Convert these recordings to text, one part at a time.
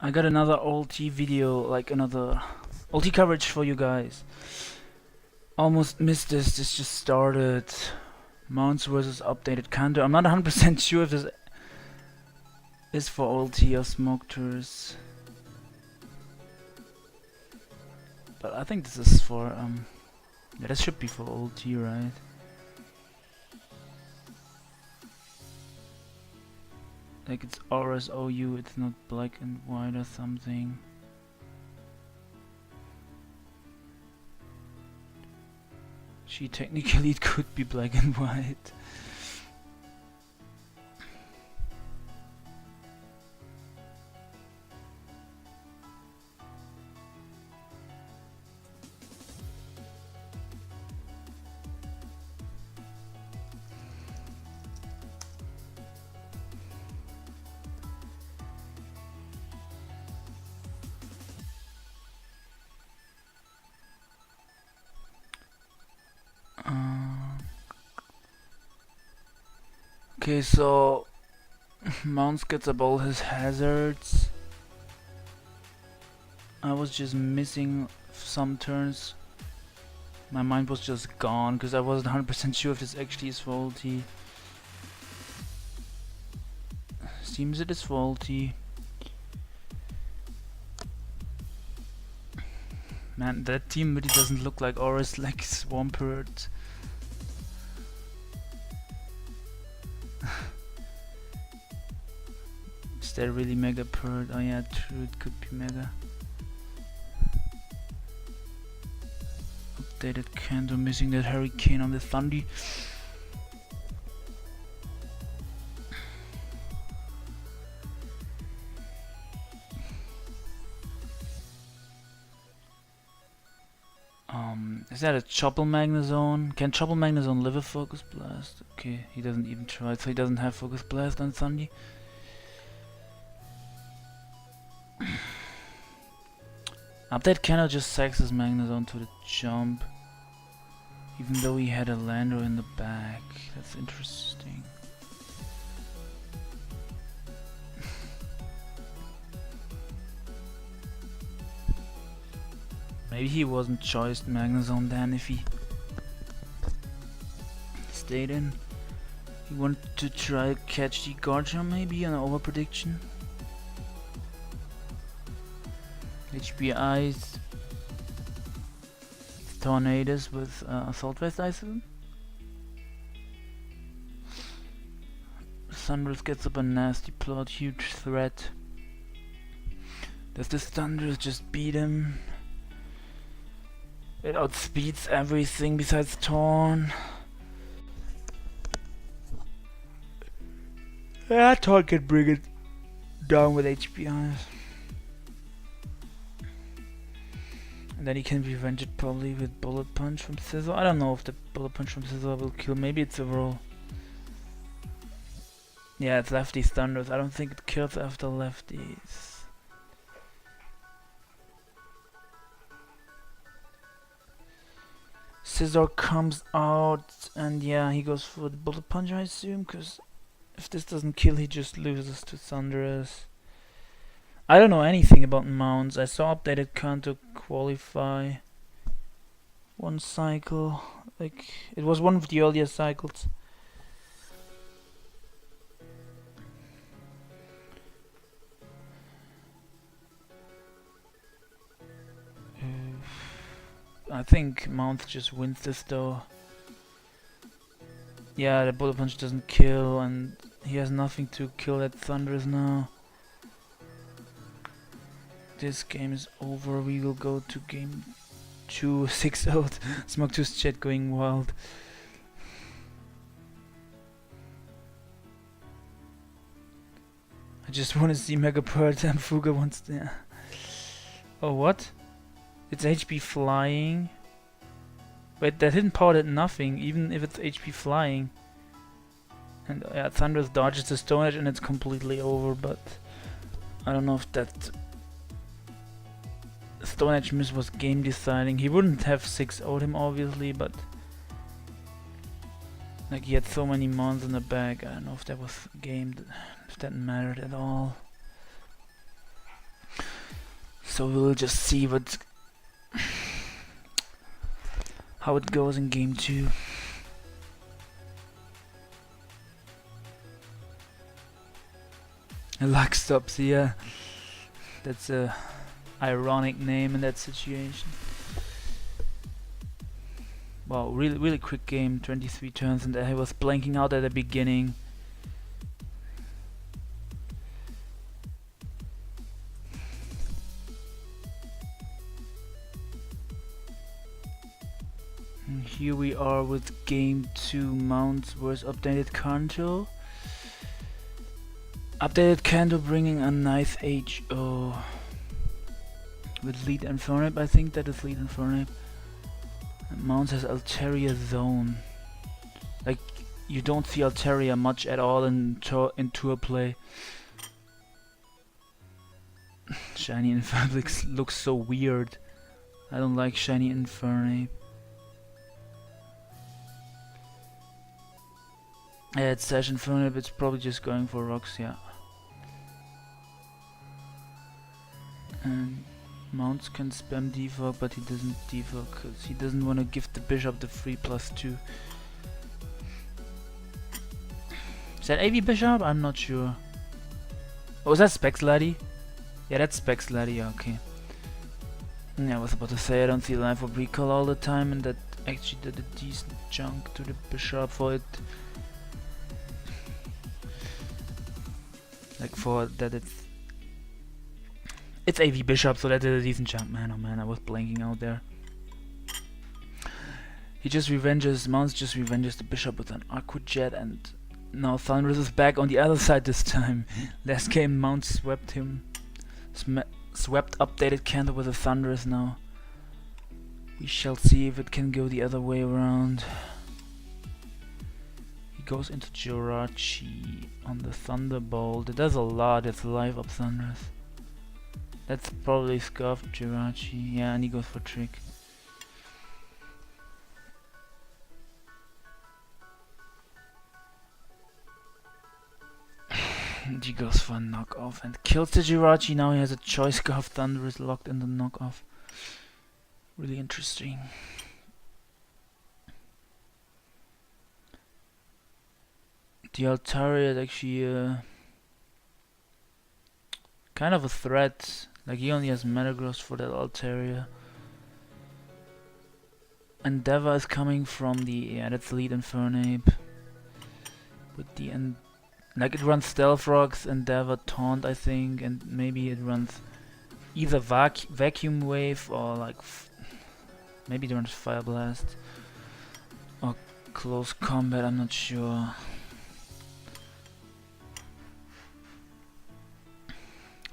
I got another OLT video, like another OLT coverage for you guys. Almost missed this. This just started. Mons versus updated Kanto. I'm not 100% sure if this is for OLT or smoke tours, but I think this is for yeah, this should be for OLT, right? Like it's RSOU, it's not black and white or something. Technically it could be black and white. Okay, so Mons gets up all his hazards. I was just missing some turns. My mind was just gone because I wasn't 100% sure if this actually is faulty. Seems it is faulty. Man, that team really doesn't look like Aura's like Swampert. Is that really Mega Pert? Oh yeah, true, it could be Mega. Updated Kanto, missing that Hurricane on the Thundy. Is that a Chopple Magnezone? Can Chopple Magnezone live a Focus Blast? Okay, he doesn't even try, so he doesn't have Focus Blast on Thundy. Update Kanto just sacks his Magnezone to the jump, even though he had a Lander in the back. That's interesting. Maybe he wasn't choiced Magnezone then if he stayed in. He wanted to try catch the Garchomp maybe on an over prediction. HBI's Tornadoes with Assault Vest, I assume. Thundurus gets up a nasty plot, huge threat. Does this Thundurus just beat him? It outspeeds everything besides Torn. Yeah, Torn can bring it down with HBIs. And then he can revenge it probably with Bullet Punch from Scizor. I don't know if the Bullet Punch from Scizor will kill. Maybe it's a roll. Yeah, it's lefty Thundurus. I don't think it kills after lefties. Scizor comes out and yeah, he goes for the Bullet Punch, I assume, because if this doesn't kill, he just loses to Thundurus. I don't know anything about mounts. I saw updated Kanto qualify one cycle. Like, it was one of the earlier cycles. I think Mount just wins this though. Yeah, the Bullet Punch doesn't kill and he has nothing to kill that Thundurus now. This game is over. We will go to game 2, 6-0. Smog2's chat going wild. I just want to see Mega Pert and Fuga wants to. Yeah. Oh, what? It's HP flying. Wait, that hidden power did nothing, even if it's HP flying. And yeah, Thundurus dodges the Stone Edge and it's completely over, but I don't know if that Stone Edge miss was game deciding. He wouldn't have 6-0'd him obviously, but like he had so many mons in the back, I don't know if that was game, if that mattered at all. So we'll just see how it goes in game 2. Luck stops here. That's a ironic name in that situation. Wow, really quick game, 23 turns, and I was blanking out at the beginning. And here we are with game 2, Mounts vs updated Kanto. Updated Kanto bringing a nice HO with lead Infernape. I think that is lead Infernape. And Mounts has Altaria Zone. Like, you don't see Altaria much at all in tour play. Shiny Infernape looks so weird. I don't like shiny Infernape. Yeah, it's Sash Infernape, it's probably just going for rocks, yeah. And Mounts can spam defog, but he doesn't defog because he doesn't want to give the bishop the free +2. Is that AV bishop? I'm not sure. Oh, is that Specs Laddie? Yeah, that's Specs Laddie, okay. Yeah, I was about to say I don't see life of recall all the time, and that actually did a decent chunk to the bishop for it. Like for that it's AV bishop, so that did a decent jump. Man, oh man, I was blanking out there. He just revenges, Mounts just revenges the bishop with an Aqua Jet, and now Thunderous is back on the other side this time. Last game Mounts swept him. Swept updated Kanto with a Thunderous now. We shall see if it can go the other way around. He goes into Jirachi on the Thunderbolt. It does a lot, it's live up Thunderous. That's probably scuffed Jirachi. Yeah, and he goes for trick. And he goes for a knockoff and kills the Jirachi. Now he has a choice scarf. Thunderous locked in the knockoff. Really interesting. The Altaria is actually kind of a threat. Like, he only has Metagross for that Altaria. Endeavor is coming from the... yeah, that's lead Infernape. With the like, it runs Stealth Rocks, Endeavor, Taunt, I think, and maybe it runs either Vacuum Wave or like... maybe it runs Fire Blast. Or Close Combat, I'm not sure.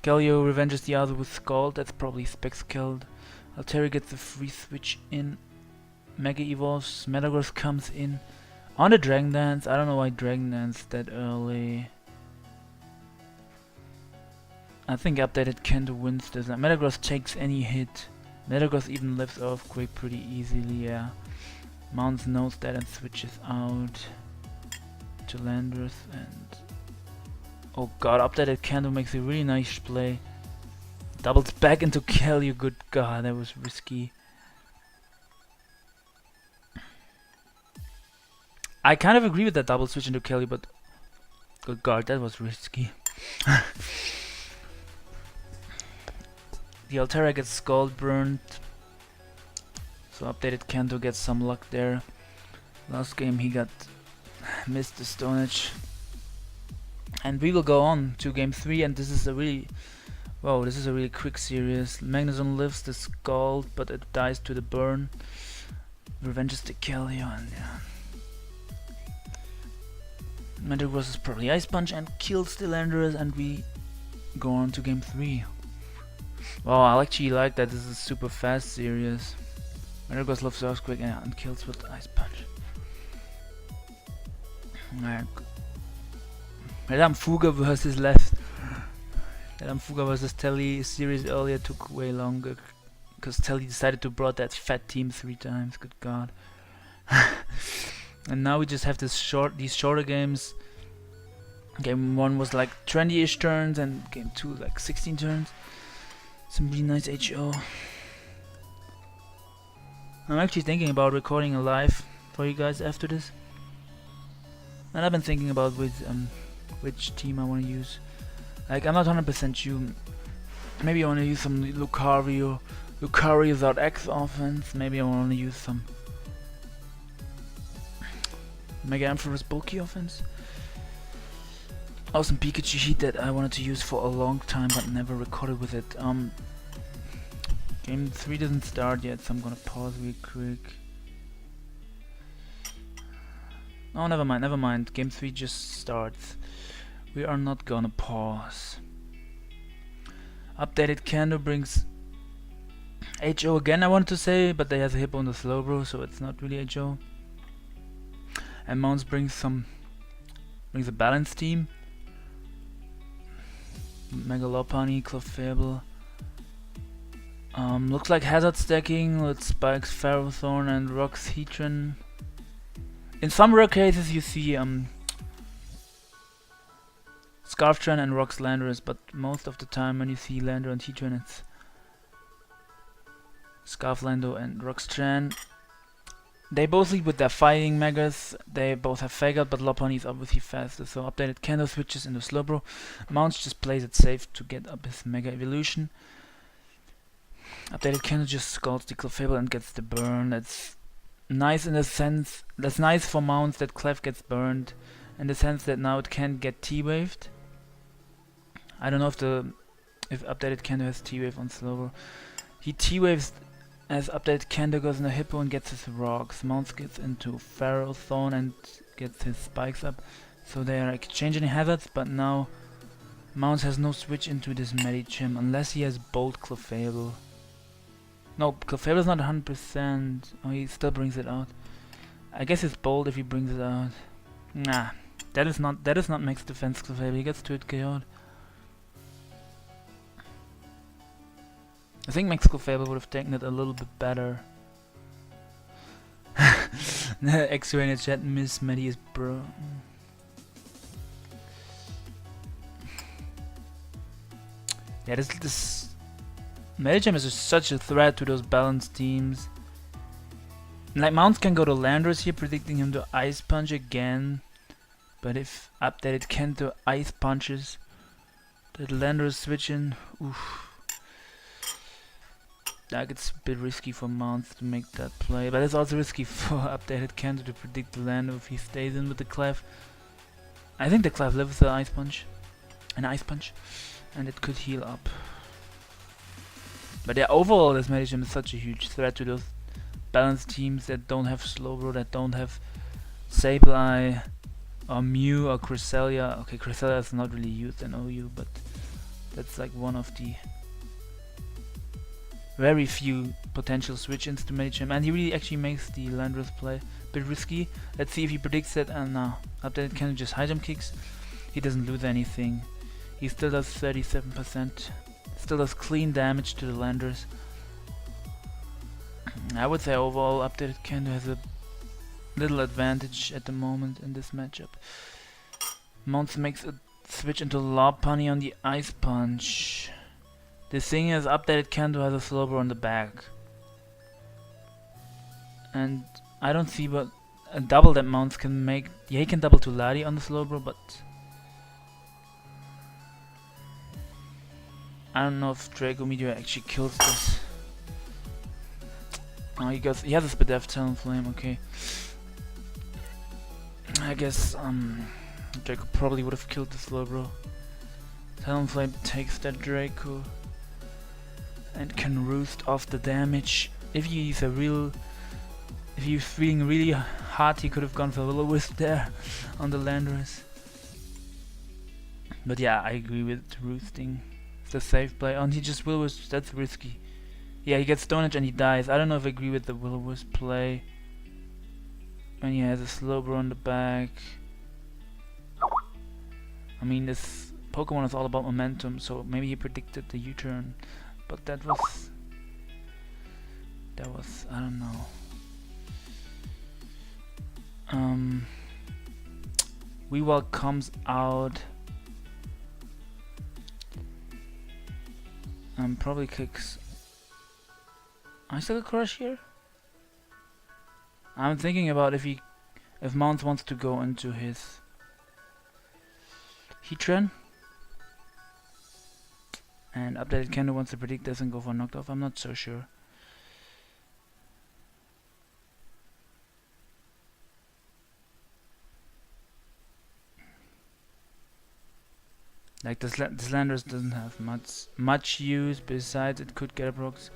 Galio revenges the other with Scald, that's probably Specs killed. Altaria gets the free switch in. Mega Evolves, Metagross comes in. On the Dragon Dance, I don't know why Dragon Dance that early. I think updated Kanto wins this. Metagross takes any hit. Metagross even lives Earthquake pretty easily, yeah. Mounts knows that and switches out to Landorus and... oh god, updated Kanto makes a really nice play. Doubles back into Kelly, good god, that was risky. I kind of agree with that double switch into Kelly, but good god, that was risky. The Altaria gets Scald burned, so updated Kanto gets some luck there. Last game he got missed the Stone Edge. And we will go on to game 3, and this is a really... wow, this is a really quick series. Magnezone lives the Scald, but it dies to the burn. Revenges the Keldeo, and yeah. Metagross is probably Ice Punch and kills the Landorus, and we go on to game 3. Wow, I actually like that this is a super fast series. Metagross loves Earthquake and kills with Ice Punch. Madame Fuga versus left. Madame Fuga versus Telly series earlier took way longer because Telly decided to brought that fat team 3 times. Good god. And now we just have these shorter games. Game 1 was like 20-ish turns and game 2 like 16 turns. Some really nice HO. I'm actually thinking about recording a live for you guys after this. And I've been thinking about which team I want to use. Like, I'm not 100% sure. Maybe I want to use some Lucario without X offense. Maybe I want to use some Mega Ampharos bulky offense. Oh, some Pikachu heat that I wanted to use for a long time but never recorded with it. Game 3 doesn't start yet, so I'm gonna pause real quick. Oh, never mind. Game 3 just starts. We are not gonna pause. Updated Kanto brings HO again, I wanted to say, but they has a Hippo on the Slowbro, so it's not really HO. And Mons brings a balance team. Mega Lopunny, Clefable. Looks like hazard stacking with Spikes, Ferrothorn and Rock's Heatran. In some rare cases you see Scarftran and Rock's Landorus, but most of the time when you see Landor and Heatran it's Scarflando and Roxtran. They both lead with their fighting megas. They both have Fake Out, but Lopunny is obviously faster, so updated Kanto switches into Slowbro. Mons just plays it safe to get up his Mega Evolution. Updated Kanto just scalds the Clefable and gets the burn. That's nice in the sense, that's nice for Mons that Clef gets burned, in the sense that now it can't get T-waved. I don't know if updated Kanto has T-wave on Slowbro. He T-waves as updated Kanto goes in the Hippo and gets his rocks. Mons gets into Ferrothorn and gets his spikes up. So they are exchanging hazards, but now Mons has no switch into this Medicham unless he has Bolt Clefable. No, Clefable is not 100%. Oh, he still brings it out. I guess it's Bolt if he brings it out. Nah, that is not max defense Clefable. He gets to it KO'd. I think Max Clefable would have taken it a little bit better. X-Ray in the chat, Miss Maddie is bro. Yeah, this Medicham is just such a threat to those balanced teams. Like, Mons can go to Landorus here, predicting him to Ice Punch again. But if updated Kanto Ice Punches, that Landorus switch in, oof. That gets a bit risky for Mons to make that play, but it's also risky for updated Kanto to predict the Lando if he stays in with the Clef. I think the Clef lives the Ice Punch, and it could heal up. But yeah, overall this Medicham is such a huge threat to those balanced teams that don't have Slowbro, that don't have Sableye, or Mew, or Cresselia. Okay, Cresselia is not really used in OU, but that's like one of the very few potential switch-ins to Medicham, and he really actually makes the Landorus play a bit risky. Let's see if he predicts it, and now updated Kanto just high jump kicks. He doesn't lose anything. He still does 37%. Still does clean damage to the Landorus. I would say overall updated Kanto has a little advantage at the moment in this matchup. Mons makes a switch into Lopunny on the Ice Punch. The thing is, updated Kanto has a Slowbro on the back. And I don't see what a double that Mons can make. Yeah, he can double to Ladi on the Slowbro, but I don't know if Draco Meteor actually kills this. Oh, he has a Spadef Talonflame, okay. I guess Draco probably would have killed the Slowbro. Talonflame takes that Draco and can roost off the damage. If he's feeling really hard, he could have gone for Will-O-Wisp there on the Landorus. But yeah, I agree with roosting. It's a safe play. And he just Will-O-Wisp, that's risky. Yeah, he gets Stone Edge and he dies. I don't know if I agree with the Will-O-Wisp play when he has a Slowbro on the back. I mean, this Pokemon is all about momentum, so maybe he predicted the U-turn. But that was, I don't know. Weavile comes out. Probably kicks Icicle Crush here. I'm thinking about if mons wants to go into his Heatran and updated Kanto wants to predict this and go for knocked off. I'm not so sure. Like this Landorus doesn't have much use besides it could get a procs.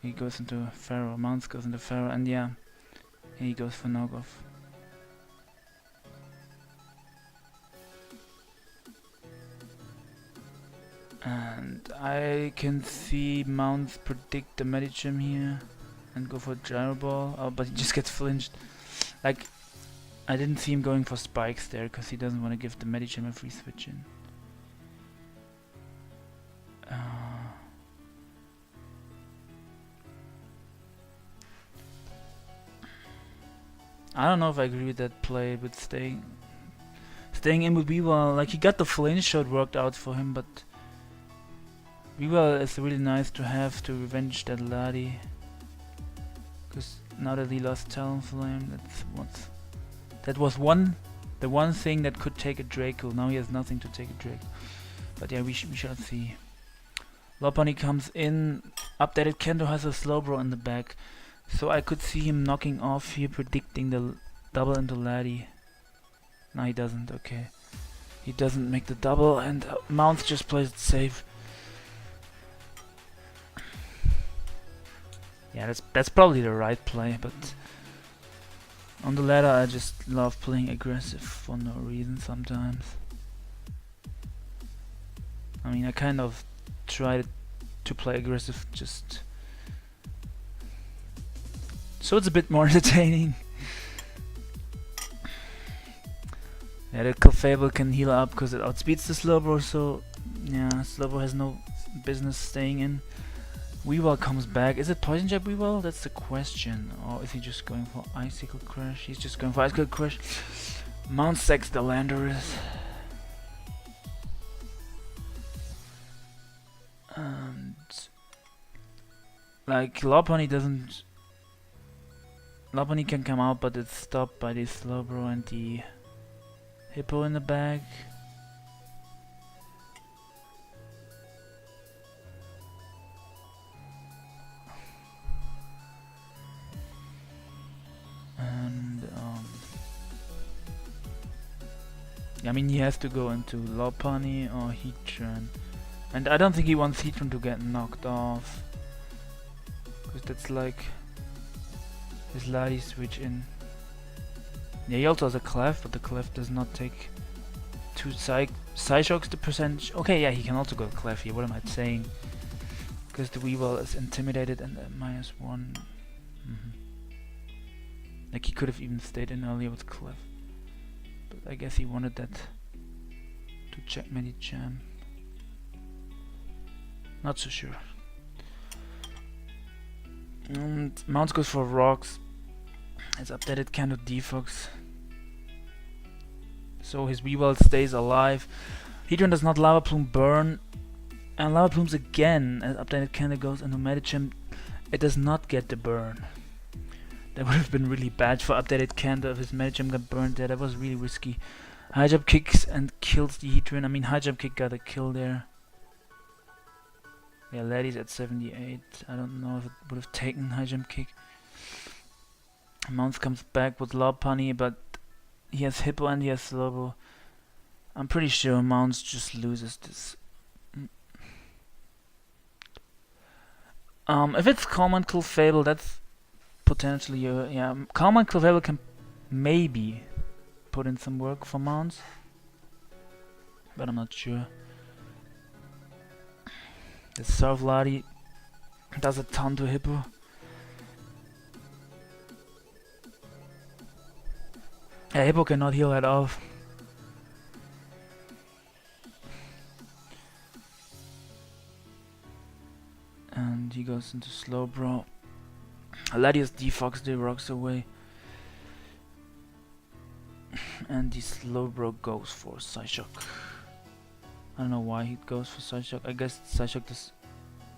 He goes into Pharaoh, Mons goes into Pharaoh, and yeah, he goes for knockoff. And I can see Mons predict the Medicham here and go for Gyro Ball. Oh, but he just gets flinched. Like, I didn't see him going for spikes there because he doesn't want to give the Medicham a free switch in. I don't know if I agree with that play, but staying in with Weavile, like he got the flinch shot worked out for him, but Weavile is really nice to have to revenge that laddie. Because now that he lost Talonflame, that was the one thing that could take a Draco. Now he has nothing to take a Draco. But yeah, we shall see. Lopunny comes in. Updated Kanto has a Slowbro in the back. So I could see him knocking off here, predicting the double into laddie. No, he doesn't, okay. He doesn't make the double, and Mons just plays it safe. Yeah, that's probably the right play, but on the ladder I just love playing aggressive for no reason sometimes. I mean, I kind of try to play aggressive just so it's a bit more entertaining. Yeah, the Clefable can heal up because it outspeeds the Slowbro, so yeah, Slowbro has no business staying in. Weavile comes back. Is it Poison Jab Weavile? That's the question. Or is he just going for Icicle Crush? He's just going for Icicle Crush. Mount sacks the Landorus. And like Lopunny doesn't. Lopunny can come out, but it's stopped by the Slowbro and the Hippo in the bag. And I mean, he has to go into Lopunny or Heatran, and I don't think he wants Heatran to get knocked off, because that's like his laddie switch in. Yeah, he also has a Clef, but the Clef does not take 2 Psyshocks the percentage. Okay, yeah, he can also go Clef here. What am I saying? Because the Weavile is intimidated and -1. Like he could have even stayed in earlier with Clef, but I guess he wanted that to check Medicham. Not so sure. And Mons goes for rocks. It's updated Kanto Defox. So his Weavile stays alive. Heatran does not Lava Plume burn. And Lava Plumes again as updated Kanto goes into Medicham. It does not get the burn. That would have been really bad for updated Kanto if his Medicham got burned there. That was really risky. High jump kicks and kills the Heatran. I mean, high jump kick got a kill there. Yeah, Laddie's at 78. I don't know if it would have taken high jump kick. Mons comes back with Lopunny, but he has Hippo and he has Slowbro. I'm pretty sure Mons just loses this. If it's Calm and Clefable, that's potentially yeah. Calm and Clefable can maybe put in some work for Mons, but I'm not sure. The Surf Laddie does a ton to Hippo. Yeah, Hippo cannot heal at all. And he goes into Slowbro. Ladius defox the rocks away. And the Slowbro goes for Psyshock. I don't know why he goes for Psyshock. I guess Psyshock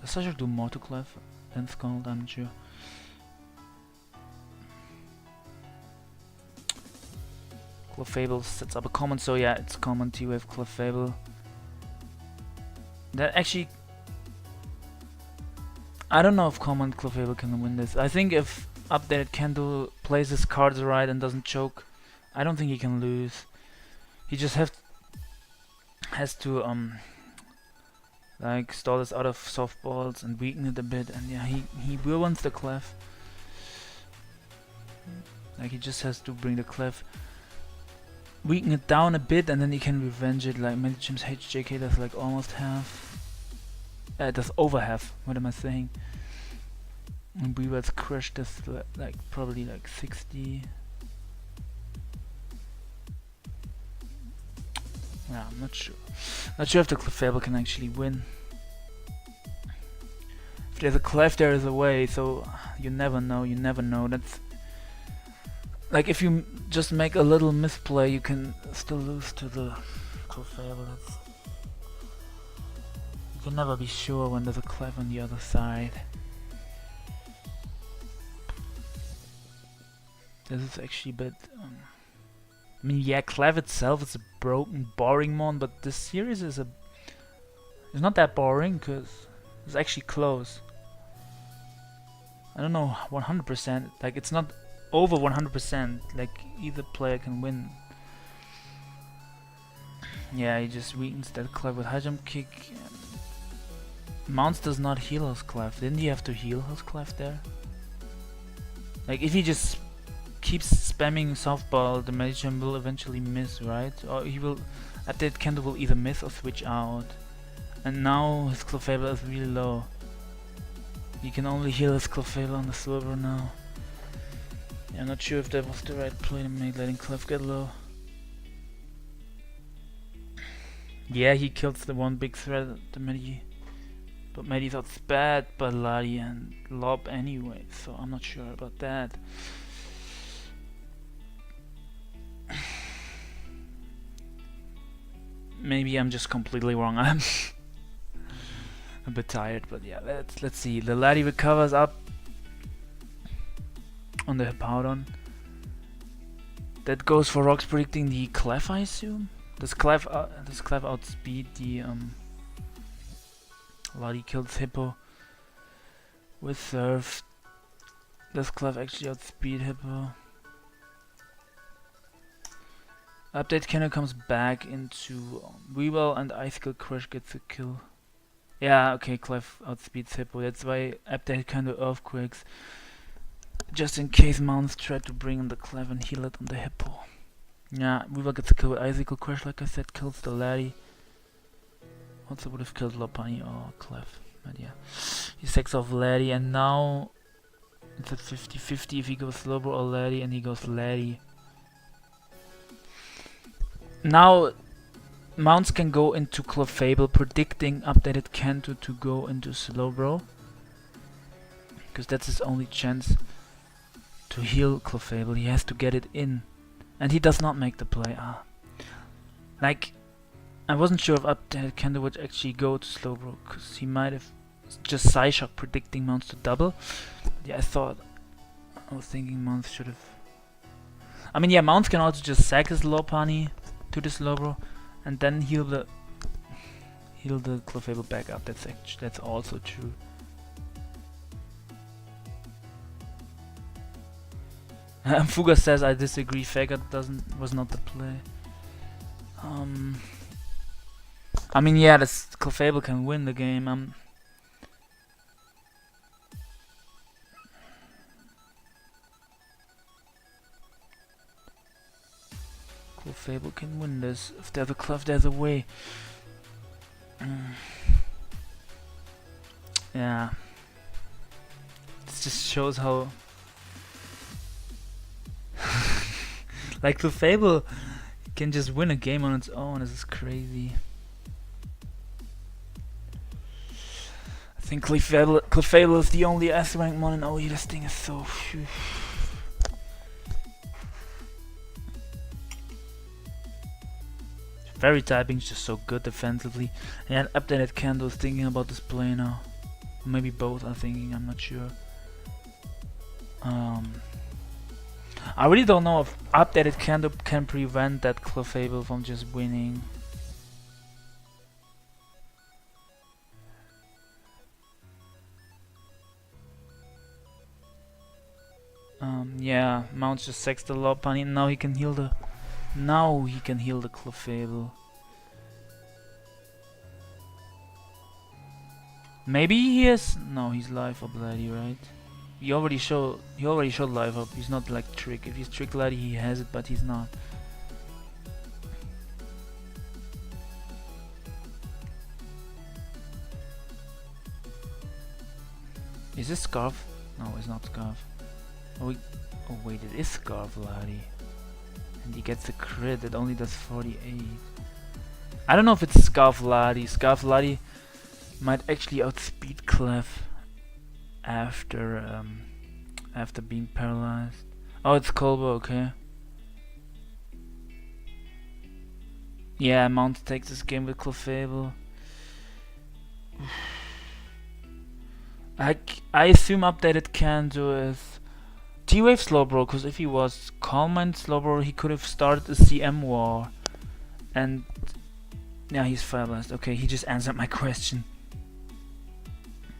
Does Sasha do more to Clef than Scald? I'm not sure. Clefable sets up a common, so yeah, it's common T-Wave Clefable. That actually... I don't know if common Clefable can win this. I think if updated Kanto plays his cards right and doesn't choke, I don't think he can lose. He just has to like stall this out of softballs and weaken it a bit, and yeah, he will win the Clef. Like he just has to bring the Clef, weaken it down a bit, and then he can revenge it. Like Medichim's HJK does like almost half. It does over half. What am I saying? And Weaver's Crush does like probably like 60. Yeah, I'm not sure. Not sure if the Clefable can actually win. If there's a Clef, there is a way. So you never know. You never know. That's like if you just make a little misplay, you can still lose to the Clefable. You can never be sure when there's a Clef on the other side. This is actually a bit... I mean, yeah, Clef itself is a broken, boring mon, but this series is it's not that boring, because it's actually close. I don't know, 100%, like it's not over 100%, like either player can win. Yeah, he just weakens that Clef with high jump kick. Mons does not heal his Clef. Didn't he have to heal his Clef there? Like if he just keeps spamming softball, the Medicham will eventually miss, right? Or he will, update Kanto will either miss or switch out. And now his Clefable is really low. He can only heal his Clefable on the silver now. Yeah, I'm not sure if that was the right play to make, letting Clef get low. Yeah, he kills the one big threat, the Medi. But Medi's outspat by Ladi and Lob anyway, so I'm not sure about that. Maybe I'm just completely wrong. I'm a bit tired, but yeah, let's see. The Ladi recovers up on the Hippowdon. That goes for Rocks predicting the Clef, I assume. Does Clef outspeed the Ladi kills Hippo with Surf. Does Clef actually outspeed Hippo? Update Kanto comes back into Weevil and Icicle Crush gets a kill. Yeah, okay, Clef outspeeds Hippo. That's why update Kanto Earthquakes. Just in case Mons tried to bring in the Clef and heal it on the Hippo. Yeah, Weevil gets a kill with Icicle Crush, like I said, kills the Ladi. Also would have killed Lopunny or Clef. But yeah. He sacks off Ladi, and now it's at 50-50 if he goes Lobo or Ladi, and he goes Ladi. Now Mounts can go into Clefable, predicting updated Kanto to go into Slowbro, because that's his only chance to heal Clefable. He has to get it in, and he does not make the play. Like, I wasn't sure if updated Kanto would actually go to Slowbro, because he might have just Psyshock predicting Mounts to double. Yeah, I was thinking Mounts should have... I mean, yeah, Mounts can also just sack his Lopunny to the Slowbro and then heal the Clefable back up. That's also true. Fuga says I disagree. Faggot was not the play. I mean, yeah, this Clefable can win the game. Clefable can win this. If there's a Clef, there's a way. Yeah. This just shows how... like, Clefable can just win a game on its own. This is crazy. I think Clefable is the only S-rank mon in OE. This thing is so... Fairy typing is just so good defensively. And updated Kanto is thinking about this play now. Maybe both are thinking, I'm not sure. I really don't know if updated Kanto can prevent that Clefable from just winning. Yeah, Mount just sacks the Lopunny and now he can heal the Clefable. Maybe he is. No, he's life up, laddie, right? He already showed life up. He's not like Trick. If he's Trick laddie, he has it, but he's not. Is this Scarf? No, it's not Scarf. Oh wait, it is Scarf laddie. And he gets a crit that only does 48. I don't know if it's Scarf laddie. Scarf laddie might actually outspeed Clef after being paralyzed. Oh, it's Kolbo, okay. Yeah, Mount takes this game with Clefable. I assume updated Kanto is T-Wave Slowbro, because if he was Calm Mind Slowbro, he could have started a CM war. And yeah, he's Fire Blast. Okay, he just answered my question.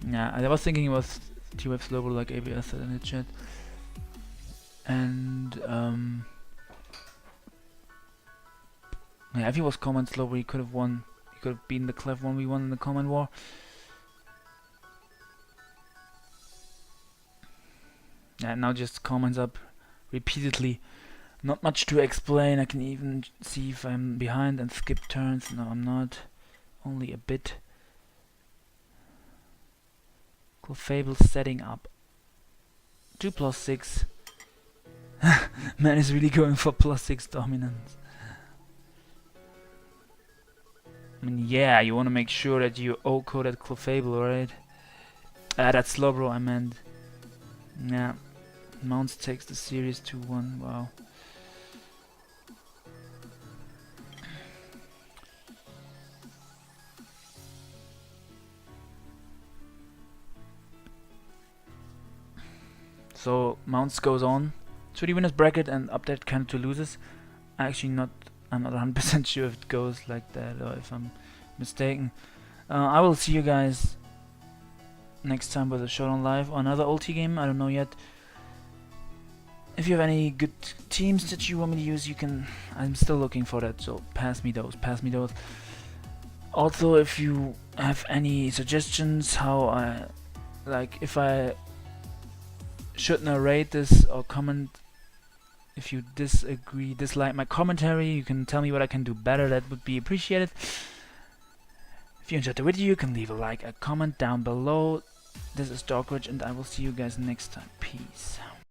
Yeah, I was thinking it was T-Wave Slowbro, like ABS said in the chat. And yeah, if he was Calm Mind Slowbro, he could have won. He could have beaten the Clef 1v1 in the Calm Mind war. Yeah, now just comments up repeatedly. Not much to explain. I can even see if I'm behind and skip turns. No, I'm not. Only a bit. Clefable setting up. 2+6. Man is really going for +6 dominance. I mean, yeah, you want to make sure that you O-code at Clefable, right? That's Slowbro, I meant. Yeah. Mounts takes the series 2-1. Wow. So Mounts goes on to the winners bracket and update Kanto loses. I'm not 100% sure if it goes like that or if I'm mistaken. I will see you guys next time with a Showdown Live or another OLT game. I don't know yet. If you have any good teams that you want me to use, I'm still looking for that, so pass me those. Also, if you have any suggestions how if I should narrate this or comment, if you dislike my commentary, you can tell me what I can do better. That would be appreciated. If you enjoyed the video, you can leave a like, a comment down below. This is Dokkerich, and I will see you guys next time. Peace.